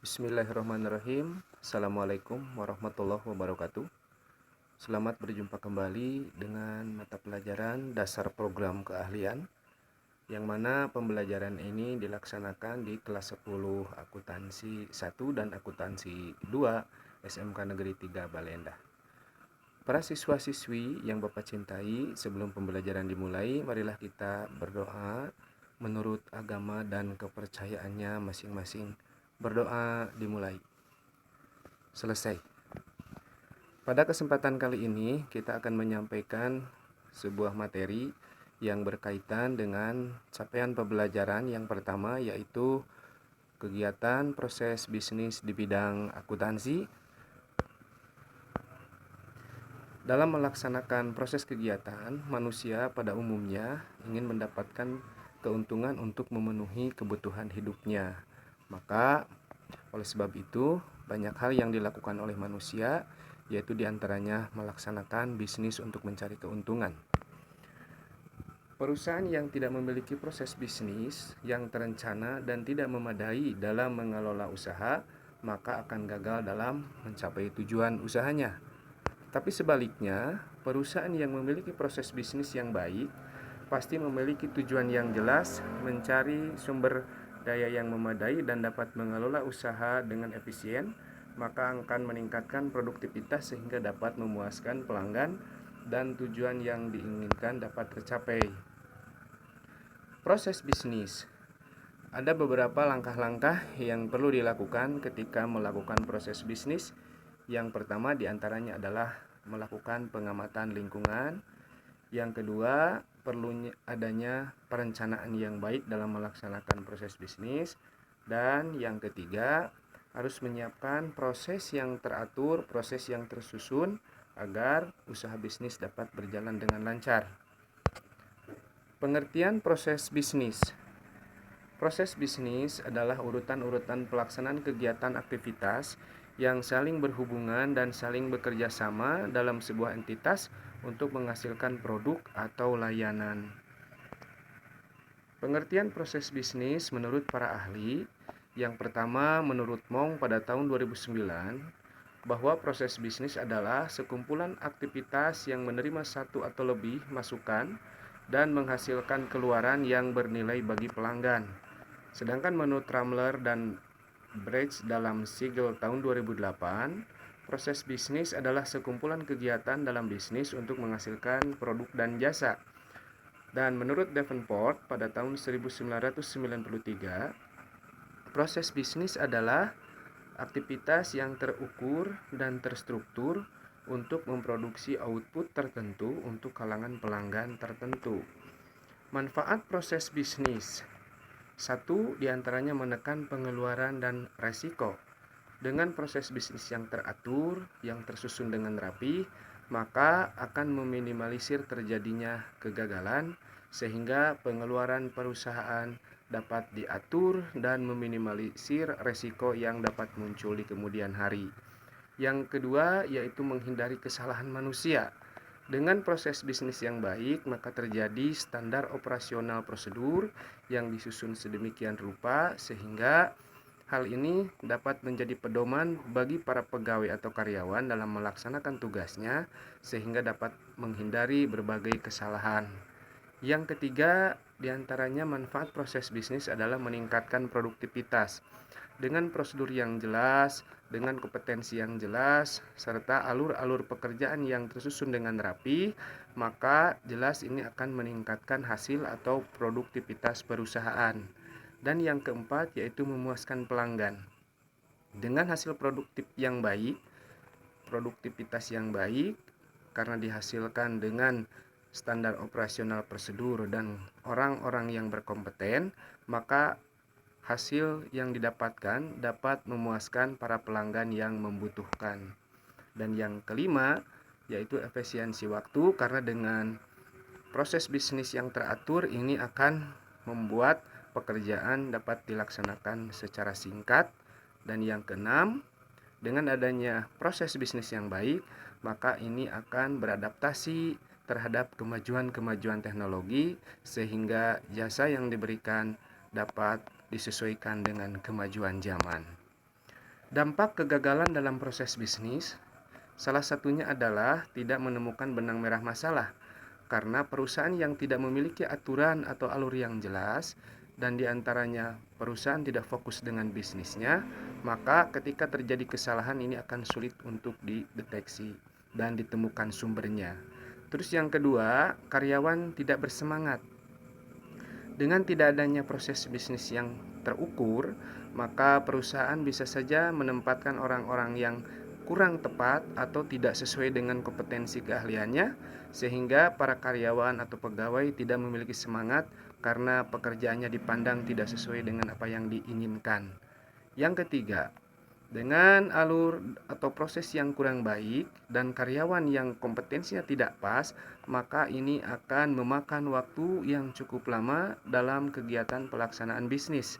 Bismillahirrahmanirrahim. Assalamualaikum warahmatullahi wabarakatuh. Selamat berjumpa kembali dengan mata pelajaran dasar program keahlian, yang mana pembelajaran ini dilaksanakan di kelas 10 akuntansi 1 dan akuntansi 2 SMK Negeri 3 Baleendah. Para siswa-siswi yang Bapak cintai, sebelum pembelajaran dimulai, marilah kita berdoa menurut agama dan kepercayaannya masing-masing. Berdoa dimulai. Selesai. Pada kesempatan kali ini kita akan menyampaikan sebuah materi yang berkaitan dengan capaian pembelajaran yang pertama, yaitu kegiatan proses bisnis di bidang akuntansi. Dalam melaksanakan proses kegiatan, manusia pada umumnya ingin mendapatkan keuntungan untuk memenuhi kebutuhan hidupnya. Maka oleh sebab itu, banyak hal yang dilakukan oleh manusia, yaitu diantaranya melaksanakan bisnis untuk mencari keuntungan. Perusahaan yang tidak memiliki proses bisnis yang terencana dan tidak memadai dalam mengelola usaha, maka akan gagal dalam mencapai tujuan usahanya. Tapi sebaliknya, perusahaan yang memiliki proses bisnis yang baik pasti memiliki tujuan yang jelas, mencari sumber daya yang memadai dan dapat mengelola usaha dengan efisien, maka akan meningkatkan produktivitas sehingga dapat memuaskan pelanggan dan tujuan yang diinginkan dapat tercapai. Proses bisnis. Ada beberapa langkah-langkah yang perlu dilakukan ketika melakukan proses bisnis. Yang pertama diantaranya adalah melakukan pengamatan lingkungan. Yang kedua, perlu adanya perencanaan yang baik dalam melaksanakan proses bisnis. Dan yang ketiga, harus menyiapkan proses yang teratur, proses yang tersusun agar usaha bisnis dapat berjalan dengan lancar. Pengertian proses bisnis. Proses bisnis adalah urutan-urutan pelaksanaan kegiatan aktivitas yang saling berhubungan dan saling bekerja sama dalam sebuah entitas untuk menghasilkan produk atau layanan. Pengertian proses bisnis menurut para ahli, yang pertama menurut Mong pada tahun 2009, bahwa proses bisnis adalah sekumpulan aktivitas yang menerima satu atau lebih masukan dan menghasilkan keluaran yang bernilai bagi pelanggan. Sedangkan menurut Ramler dan Brecht dalam Siegel tahun 2008, proses bisnis adalah sekumpulan kegiatan dalam bisnis untuk menghasilkan produk dan jasa. Dan menurut Davenport pada tahun 1993, proses bisnis adalah aktivitas yang terukur dan terstruktur untuk memproduksi output tertentu untuk kalangan pelanggan tertentu. Manfaat proses bisnis. Satu diantaranya menekan pengeluaran dan resiko. Dengan proses bisnis yang teratur, yang tersusun dengan rapi, maka akan meminimalisir terjadinya kegagalan, sehingga pengeluaran perusahaan dapat diatur dan meminimalisir resiko yang dapat muncul di kemudian hari. Yang kedua yaitu menghindari kesalahan manusia. Dengan proses bisnis yang baik, maka terjadi standar operasional prosedur yang disusun sedemikian rupa sehingga hal ini dapat menjadi pedoman bagi para pegawai atau karyawan dalam melaksanakan tugasnya sehingga dapat menghindari berbagai kesalahan. Yang ketiga, diantaranya manfaat proses bisnis adalah meningkatkan produktivitas. Dengan prosedur yang jelas, dengan kompetensi yang jelas, serta alur-alur pekerjaan yang tersusun dengan rapi, maka jelas ini akan meningkatkan hasil atau produktivitas perusahaan. Dan yang keempat yaitu memuaskan pelanggan. Dengan hasil produktif yang baik, produktivitas yang baik, karena dihasilkan dengan standar operasional prosedur dan orang-orang yang berkompeten, maka hasil yang didapatkan dapat memuaskan para pelanggan yang membutuhkan. Dan yang kelima yaitu efisiensi waktu, karena dengan proses bisnis yang teratur ini akan membuat pekerjaan dapat dilaksanakan secara singkat. Dan yang keenam, dengan adanya proses bisnis yang baik, maka ini akan beradaptasi terhadap kemajuan-kemajuan teknologi sehingga jasa yang diberikan dapat disesuaikan dengan kemajuan zaman. Dampak kegagalan dalam proses bisnis, salah satunya adalah tidak menemukan benang merah masalah, karena perusahaan yang tidak memiliki aturan atau alur yang jelas, dan diantaranya perusahaan tidak fokus dengan bisnisnya, maka ketika terjadi kesalahan ini akan sulit untuk dideteksi dan ditemukan sumbernya. Terus yang kedua, karyawan tidak bersemangat. Dengan tidak adanya proses bisnis yang terukur, maka perusahaan bisa saja menempatkan orang-orang yang kurang tepat atau tidak sesuai dengan kompetensi keahliannya, sehingga para karyawan atau pegawai tidak memiliki semangat karena pekerjaannya dipandang tidak sesuai dengan apa yang diinginkan. Yang ketiga, dengan alur atau proses yang kurang baik dan karyawan yang kompetensinya tidak pas, maka ini akan memakan waktu yang cukup lama dalam kegiatan pelaksanaan bisnis.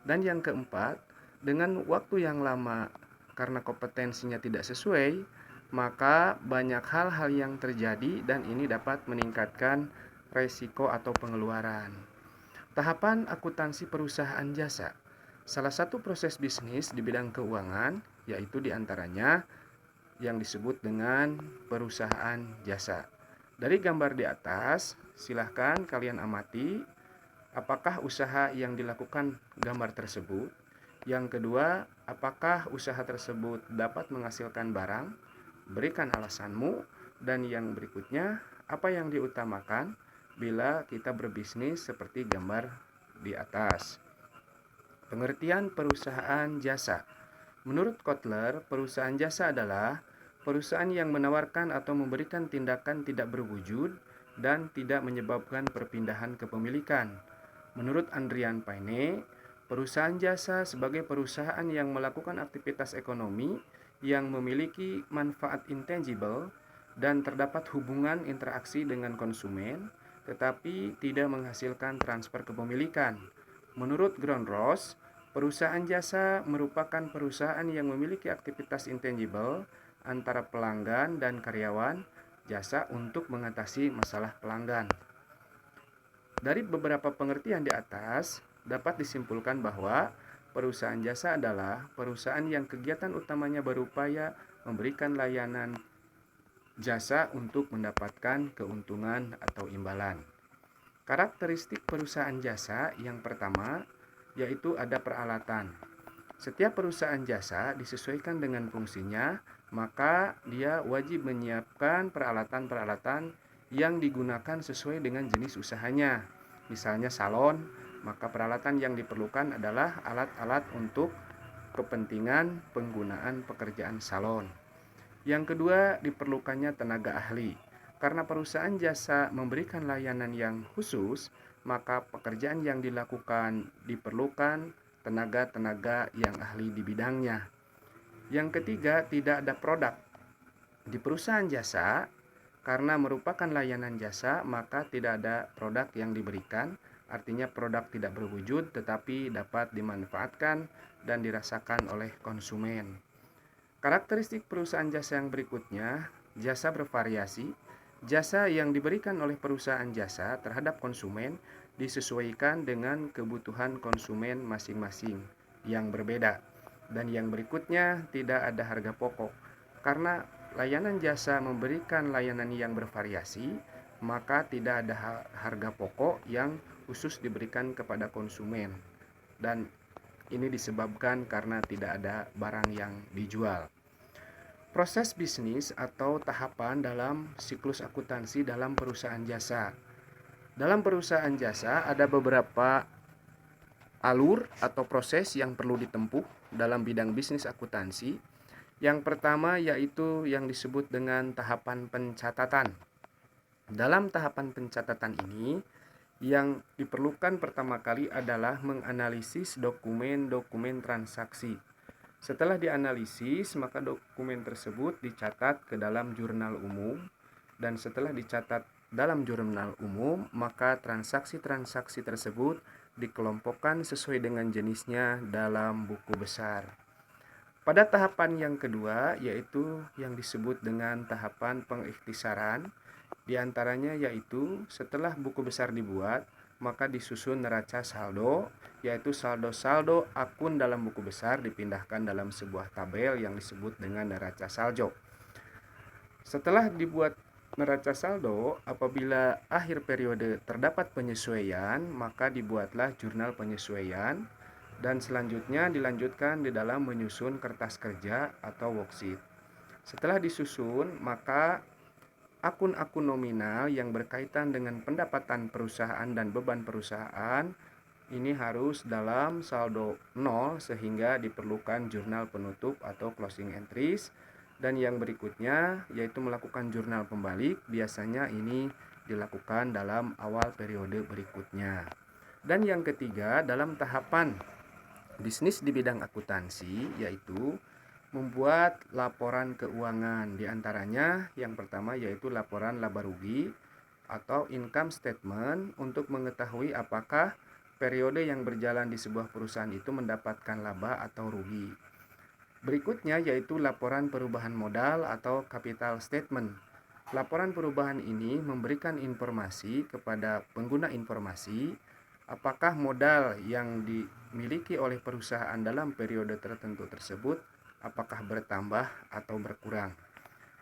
Dan yang keempat, dengan waktu yang lama karena kompetensinya tidak sesuai, maka banyak hal-hal yang terjadi dan ini dapat meningkatkan resiko atau pengeluaran. Tahapan akuntansi perusahaan jasa. Salah satu proses bisnis di bidang keuangan yaitu diantaranya yang disebut dengan perusahaan jasa. Dari gambar di atas, silahkan kalian amati apakah usaha yang dilakukan gambar tersebut. Yang kedua, apakah usaha tersebut dapat menghasilkan barang? Berikan alasanmu. Dan yang berikutnya, apa yang diutamakan bila kita berbisnis seperti gambar di atas. Pengertian perusahaan jasa. Menurut Kotler, perusahaan jasa adalah perusahaan yang menawarkan atau memberikan tindakan tidak berwujud dan tidak menyebabkan perpindahan kepemilikan. Menurut Andrian Paine, perusahaan jasa sebagai perusahaan yang melakukan aktivitas ekonomi yang memiliki manfaat intangible dan terdapat hubungan interaksi dengan konsumen, tetapi tidak menghasilkan transfer kepemilikan. Menurut Grönroos, perusahaan jasa merupakan perusahaan yang memiliki aktivitas intangible antara pelanggan dan karyawan jasa untuk mengatasi masalah pelanggan. Dari beberapa pengertian di atas, dapat disimpulkan bahwa perusahaan jasa adalah perusahaan yang kegiatan utamanya berupaya memberikan layanan jasa untuk mendapatkan keuntungan atau imbalan. Karakteristik perusahaan jasa yang pertama yaitu ada peralatan. Setiap perusahaan jasa disesuaikan dengan fungsinya, maka dia wajib menyiapkan peralatan-peralatan yang digunakan sesuai dengan jenis usahanya. Misalnya salon, maka peralatan yang diperlukan adalah alat-alat untuk kepentingan penggunaan pekerjaan salon. Yang kedua, diperlukannya tenaga ahli. Karena perusahaan jasa memberikan layanan yang khusus, maka pekerjaan yang dilakukan diperlukan tenaga-tenaga yang ahli di bidangnya. Yang ketiga, tidak ada produk. Di perusahaan jasa, karena merupakan layanan jasa, maka tidak ada produk yang diberikan. Artinya produk tidak berwujud tetapi dapat dimanfaatkan dan dirasakan oleh konsumen. Karakteristik perusahaan jasa yang berikutnya, jasa bervariasi. Jasa yang diberikan oleh perusahaan jasa terhadap konsumen disesuaikan dengan kebutuhan konsumen masing-masing yang berbeda. Dan yang berikutnya, tidak ada harga pokok. Karena layanan jasa memberikan layanan yang bervariasi, maka tidak ada harga pokok yang khusus diberikan kepada konsumen. Dan ini disebabkan karena tidak ada barang yang dijual. Proses bisnis atau tahapan dalam siklus akuntansi dalam perusahaan jasa. Dalam perusahaan jasa ada beberapa alur atau proses yang perlu ditempuh dalam bidang bisnis akuntansi. Yang pertama yaitu yang disebut dengan tahapan pencatatan. Dalam tahapan pencatatan ini, yang diperlukan pertama kali adalah menganalisis dokumen-dokumen transaksi. Setelah dianalisis, maka dokumen tersebut dicatat ke dalam jurnal umum, dan setelah dicatat dalam jurnal umum, maka transaksi-transaksi tersebut dikelompokkan sesuai dengan jenisnya dalam buku besar. Pada tahapan yang kedua, yaitu yang disebut dengan tahapan pengikhtisaran, diantaranya yaitu setelah buku besar dibuat, maka disusun neraca saldo, yaitu saldo-saldo akun dalam buku besar dipindahkan dalam sebuah tabel yang disebut dengan neraca saldo. Setelah dibuat neraca saldo, apabila akhir periode terdapat penyesuaian, maka dibuatlah jurnal penyesuaian dan selanjutnya dilanjutkan di dalam menyusun kertas kerja atau worksheet. Setelah disusun, maka akun-akun nominal yang berkaitan dengan pendapatan perusahaan dan beban perusahaan ini harus dalam saldo 0 sehingga diperlukan jurnal penutup atau closing entries. Dan yang berikutnya yaitu melakukan jurnal pembalik, biasanya ini dilakukan dalam awal periode berikutnya. Dan yang ketiga, dalam tahapan bisnis di bidang akuntansi yaitu membuat laporan keuangan. Di antaranya yang pertama yaitu laporan laba rugi atau income statement untuk mengetahui apakah periode yang berjalan di sebuah perusahaan itu mendapatkan laba atau rugi. Berikutnya yaitu laporan perubahan modal atau capital statement. Laporan perubahan ini memberikan informasi kepada pengguna informasi apakah modal yang dimiliki oleh perusahaan dalam periode tertentu tersebut apakah bertambah atau berkurang.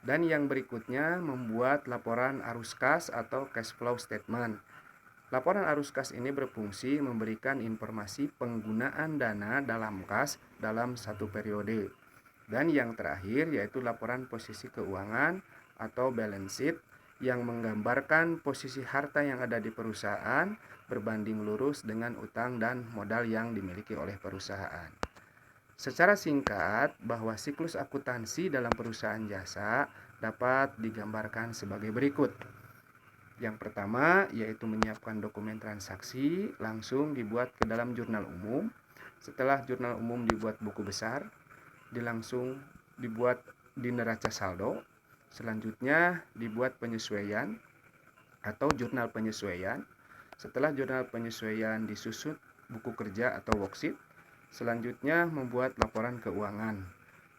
Dan yang berikutnya membuat laporan arus kas atau cash flow statement. Laporan arus kas ini berfungsi memberikan informasi penggunaan dana dalam kas dalam satu periode. Dan yang terakhir yaitu laporan posisi keuangan atau balance sheet yang menggambarkan posisi harta yang ada di perusahaan berbanding lurus dengan utang dan modal yang dimiliki oleh perusahaan. Secara singkat, bahwa siklus akuntansi dalam perusahaan jasa dapat digambarkan sebagai berikut. Yang pertama yaitu menyiapkan dokumen transaksi, langsung dibuat ke dalam jurnal umum. Setelah jurnal umum dibuat buku besar, langsung dibuat di neraca saldo. Selanjutnya dibuat penyesuaian atau jurnal penyesuaian. Setelah jurnal penyesuaian disusun buku kerja atau worksheet. Selanjutnya membuat laporan keuangan.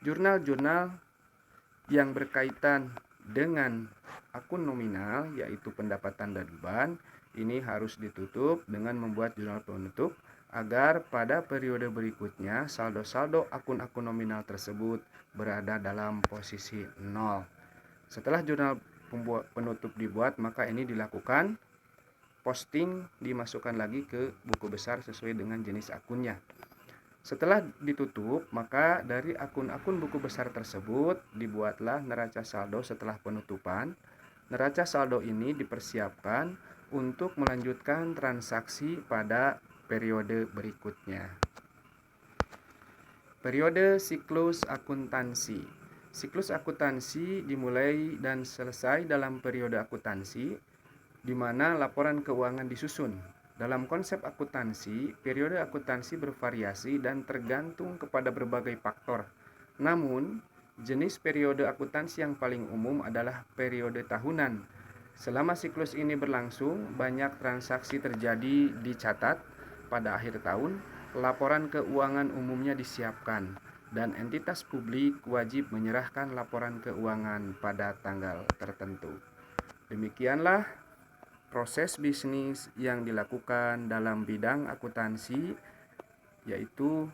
Jurnal-jurnal yang berkaitan dengan akun nominal yaitu pendapatan dan beban ini harus ditutup dengan membuat jurnal penutup agar pada periode berikutnya saldo-saldo akun-akun nominal tersebut berada dalam posisi 0. Setelah jurnal penutup dibuat, maka ini dilakukan posting, dimasukkan lagi ke buku besar sesuai dengan jenis akunnya. Setelah ditutup, maka dari akun-akun buku besar tersebut dibuatlah neraca saldo setelah penutupan. Neraca saldo ini dipersiapkan untuk melanjutkan transaksi pada periode berikutnya. Periode siklus akuntansi. Siklus akuntansi dimulai dan selesai dalam periode akuntansi, di mana laporan keuangan disusun. Dalam konsep akuntansi, periode akuntansi bervariasi dan tergantung kepada berbagai faktor. Namun, jenis periode akuntansi yang paling umum adalah periode tahunan. Selama siklus ini berlangsung, banyak transaksi terjadi dicatat. Pada akhir tahun, laporan keuangan umumnya disiapkan dan entitas publik wajib menyerahkan laporan keuangan pada tanggal tertentu. Demikianlah proses bisnis yang dilakukan dalam bidang akuntansi, yaitu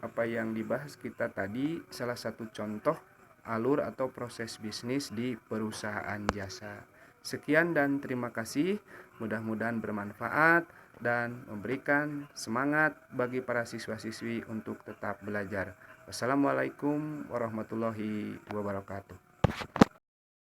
apa yang dibahas kita tadi salah satu contoh alur atau proses bisnis di perusahaan jasa. Sekian dan terima kasih, mudah-mudahan bermanfaat dan memberikan semangat bagi para siswa-siswi untuk tetap belajar. Wassalamualaikum warahmatullahi wabarakatuh.